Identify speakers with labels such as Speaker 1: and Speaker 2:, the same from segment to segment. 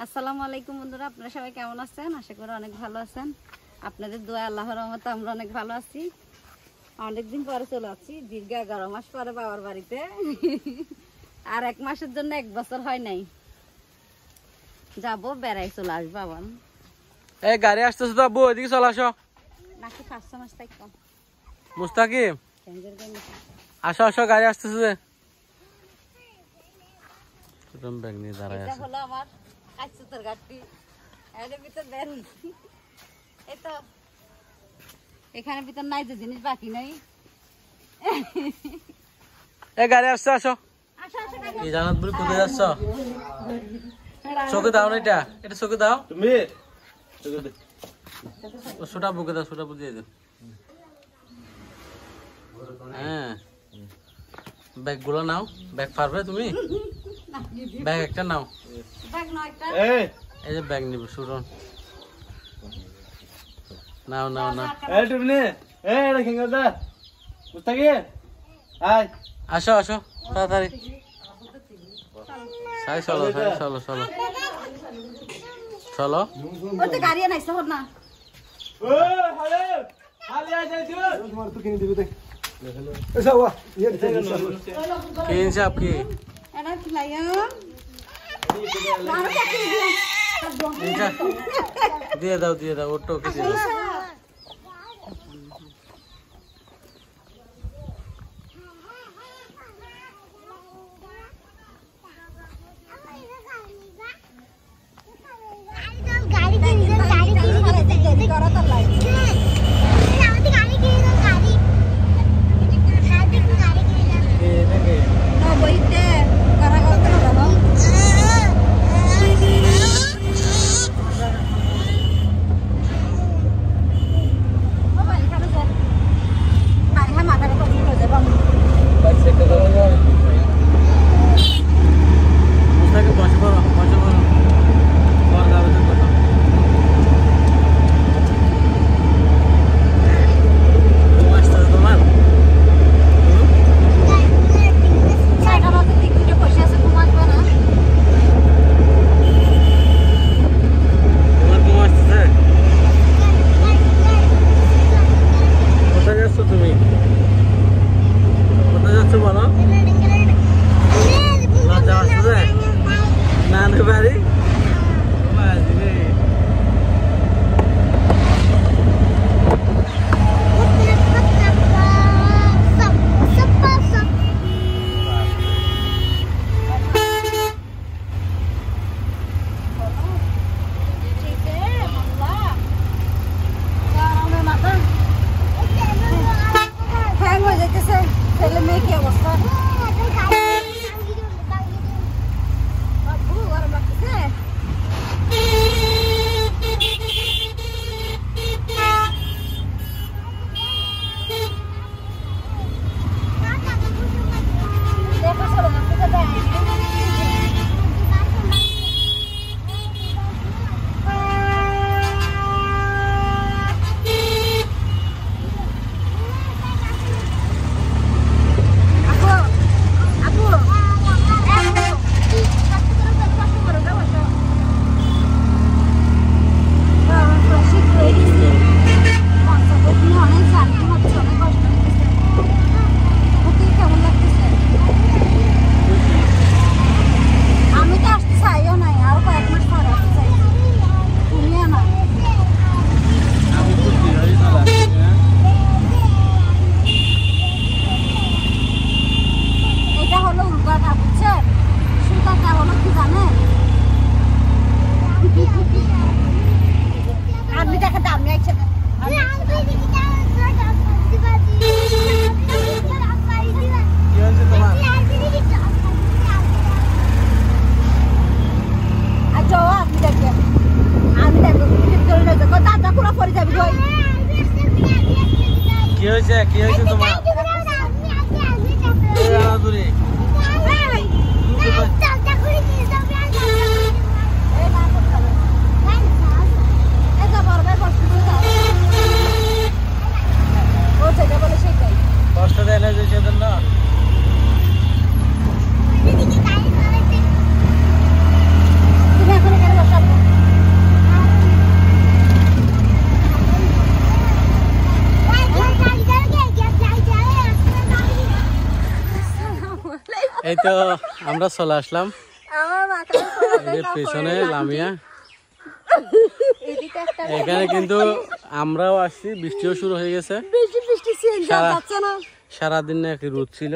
Speaker 1: আসসালামু আলাইকুম বন্ধুরা, আপনারা সবাই কেমন আছেন? আশা করি অনেক ভালো আছেন। আপনাদের দোয়া আল্লাহর রহমতে আমরা অনেক ভালো আছি। অনেকদিন পরে চলে আসছি, দীর্ঘ 11 মাস পরে বাবার বাড়িতে। আর 1 মাসের জন্য 1 বছর হয় নাই, যাবো বেড়াই চলে আসবো আবার।
Speaker 2: এই গাড়ি আসতেছে তো আব্বু, এদিকে চলে আসো।
Speaker 1: নাকি 5 মাস থাকবো।
Speaker 2: মুস্তাকিম আসো আসো, গাড়ি আসতেছে। ব্যাগ নিয়ে দাঁড়ায়
Speaker 1: এটা
Speaker 2: আছে।
Speaker 1: হলো আমার কাইসুতর গাড়ি, এর ভিতর দেন। এই তো এখানে ভিতর নাই যে জিনিস বাকি নাই।
Speaker 2: এই গাড়ি আসছে, আসো।
Speaker 1: আসো আসো গাড়ি।
Speaker 2: এই জানাত বলি কোথায় যাচ্ছ? চোখে দাও না, এটা এটা চোখে দাও তুমি। ছোটা বুকে দাও, ছোটা বুঝিয়ে দাও। হ্যাঁ, ব্যাগ গুলো নাও। ব্যাগ পারবে তুমি? ব্যাগ একটা নাও।
Speaker 1: ব্যাগ নাও একটা।
Speaker 2: এই যে ব্যাগ নিবে সুরন, নাও নাও নাও। আসো আসো তাড়াতাড়ি। সাই চলো, সাই চলো চলো চলো।
Speaker 1: ওই তো গাড়ি আনাইছে হর না।
Speaker 2: কি হিসাব কি?
Speaker 1: এটা কি লাইয়া?
Speaker 2: দিয়ে দাও দিয়ে দাও, ওটা ওকে দিয়ে দাও। কি হয়েছে তোমার? কষ্ট দেয় না যে সেজন্য।
Speaker 1: তুমি এখন এখানে বসো।
Speaker 2: এই তো আমরা চলে আসলাম
Speaker 1: আমার মাথা
Speaker 2: এই যে পেছনে লামিয়া। এখানে কিন্তু আমরাও আসছি, বৃষ্টিও শুরু হয়ে গেছে।
Speaker 1: বৃষ্টি চেঞ্জ যাচ্ছে না,
Speaker 2: সারাদিন নাকি রোদ ছিল।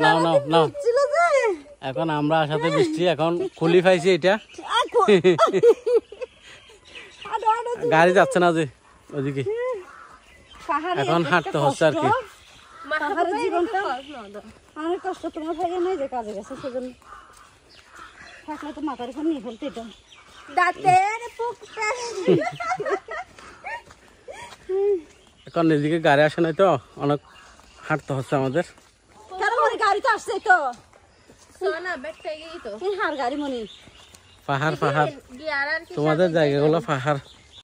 Speaker 2: নাও নাও নাও, এখন আমরা আসাতে বৃষ্টি, এখন খুলি পাইছি এটা। গাড়ি যাচ্ছে না যে ওদিকে, এখন হাঁটতে হচ্ছে আর কি।
Speaker 1: পাহাড়ের জীবনটা অনেক কষ্ট। তোমার ভাই নাই যে কাজে গেছে, সেজন্য থাকলে তো মাথার উপর নিয়ে ফেলতে এটা
Speaker 2: এখন এদিকে গাড়ি আসে নাই তো, অনেক হাঁটতে হচ্ছে আমাদের।
Speaker 1: গাড়ি তো আসছে তো, হার গাড়ি মনি
Speaker 2: পাহাড় পাহাড়, তোমাদের জায়গাগুলো পাহাড়।